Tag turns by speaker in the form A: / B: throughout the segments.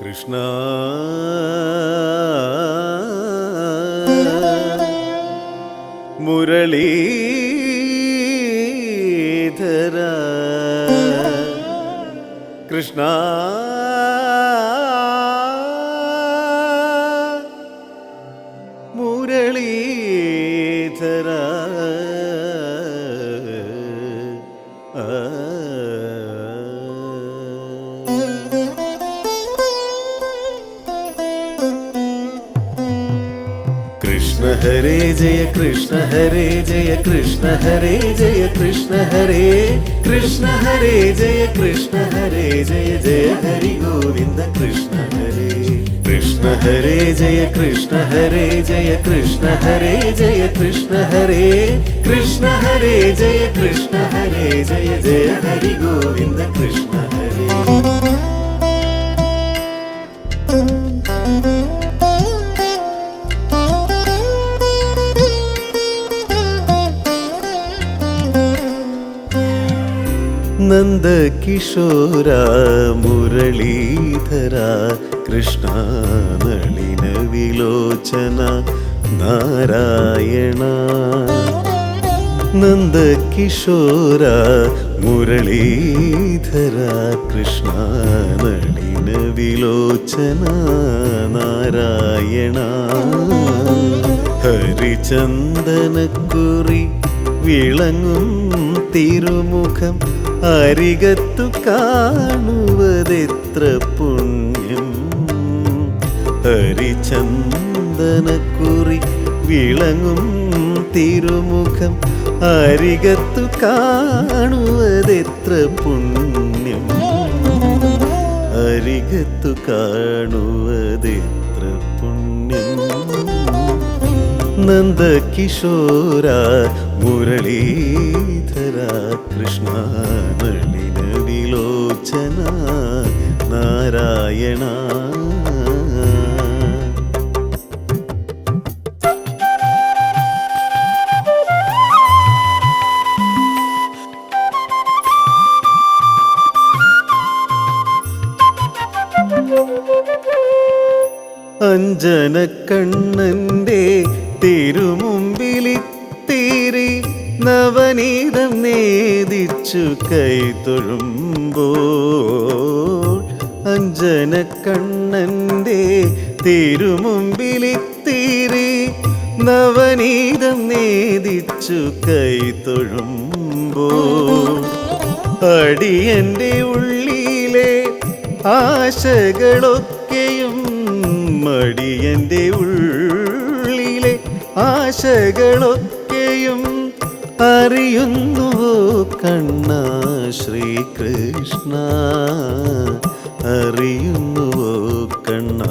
A: കൃഷ്ണ മുരളീധര കൃഷ്ണ മുരളീധര कृष्ण हरे जय कृष्ण हरे जय कृष्ण हरे जय कृष्ण हरे कृष्ण हरे जय कृष्ण हरे जय जय हरि गोविंद कृष्ण हरे कृष्ण हरे जय कृष्ण हरे जय कृष्ण हरे जय कृष्ण हरे कृष्ण हरे जय कृष्ण हरे जय जय हरि गोविंद कृष्ण हरे नंद किशोरा मुरलीधरा कृष्ण नलिन विलोचना नारायण नंद किशोरा मुरलीधरा कृष्ण नलिन विलोचना नारायण हरिचंदनकुറി വിളങ്ങും തിരുമുഖം അരികത്തു കാണുവതെത്ര പുണ്യം ഹരിചന്ദനക്കുറി വിളങ്ങും തിരുമുഖം അരികത്തു കാണുവതെത്ര പുണ്യം അരികത്തു കാണുവതെത്ര പുണ്യം नंद किशोरा मुरलीधरा कृष्ण नलिन विलोचना नारायण अंजन कण्णന്റെ തിരുമുമ്പിലിത്തിരി നവനീതം നേദിച്ചു കൈതൊഴുമ്പോൾ അഞ്ജനക്കണ്ണന്റെ തിരുമുമ്പിലിത്തിരി നവനീതം നേദിച്ചു കൈതൊഴുമ്പോൾ അടിയന്റെ ഉള്ളിലെ ആശകളൊക്കെയും അടിയന്റെ ഉള്ളിലെ ആശകളൊക്കെയും അറിയുന്നുവോ കണ്ണ ശ്രീകൃഷ്ണ അറിയുന്നുവോ കണ്ണ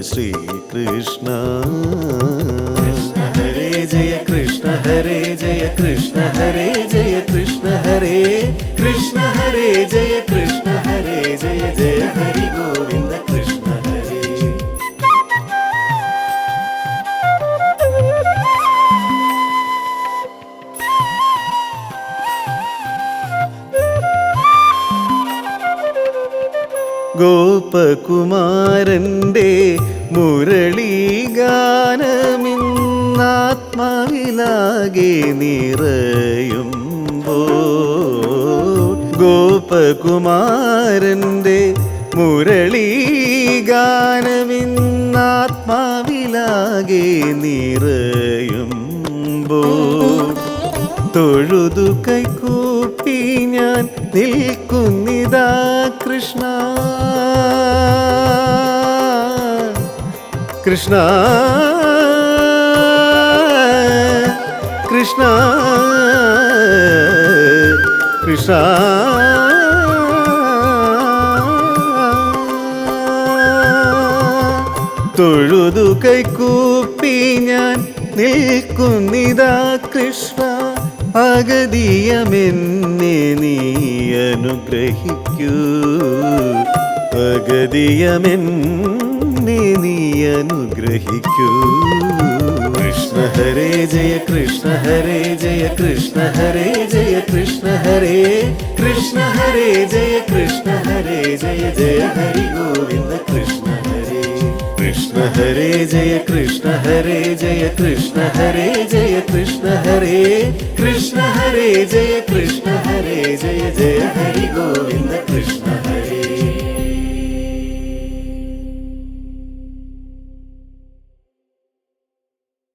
A: ശ്രീകൃഷ്ണ കൃഷ്ണ ഹരേ ജയ കൃഷ്ണ ഹരേ ജയ കൃഷ്ണ ഹരേ ജയ കൃഷ്ണ ഹരേ കൃഷ്ണ ഹരേ ജയ കൃഷ്ണ ഹരേ ജയ ജയ ഹരി ഗോവിന്ദ കൃഷ്ണ ഹരേ ഗോപകുമാരന്റെ മുരളീഗാനമിന്നാത്മാവിലാകെ നിറയുമ്പോൾ ഗോപകുമാരന്റെ മുരളീഗാനമിന്നാത്മാവിലാകെ നിറയുമ്പോൾ തൊഴുതു കൈകൂപ്പി ഞാൻ നിൽക്കുന്നിതാ കൃഷ്ണ കൃഷ്ണ കൃഷ്ണ കൃഷ്ണ തൊഴുതു കൈകൂപ്പി ഞാൻ നിൽക്കുന്നിതാ കൃഷ്ണ അഗതിയമെന്നെ നീ അനുഗ്രഹിക്കൂ അഗതിയമെന്നെ നീ അനുഗ്രഹിക്കൂ കൃഷ്ണ ഹരേ ജയ കൃഷ്ണ ഹരേ ജയ കൃഷ്ണ ഹരേ ജയ കൃഷ്ണ ഹരേ കൃഷ്ണ ഹരേ ജയ കൃഷ്ണ ഹരേ ജയ ജയ ഹരി ഗോവിന്ദ കൃഷ്ണ കൃഷ്ണ ഹരേ ജയ കൃഷ്ണ ഹരേ ജയ കൃഷ്ണ ഹരേ ജയ കൃഷ്ണ ഹരേ കൃഷ്ണ ഹരേ ജയ കൃഷ്ണ ഹരേ ജയ ജയ ഹരി ഗോവിന്ദ കൃഷ്ണ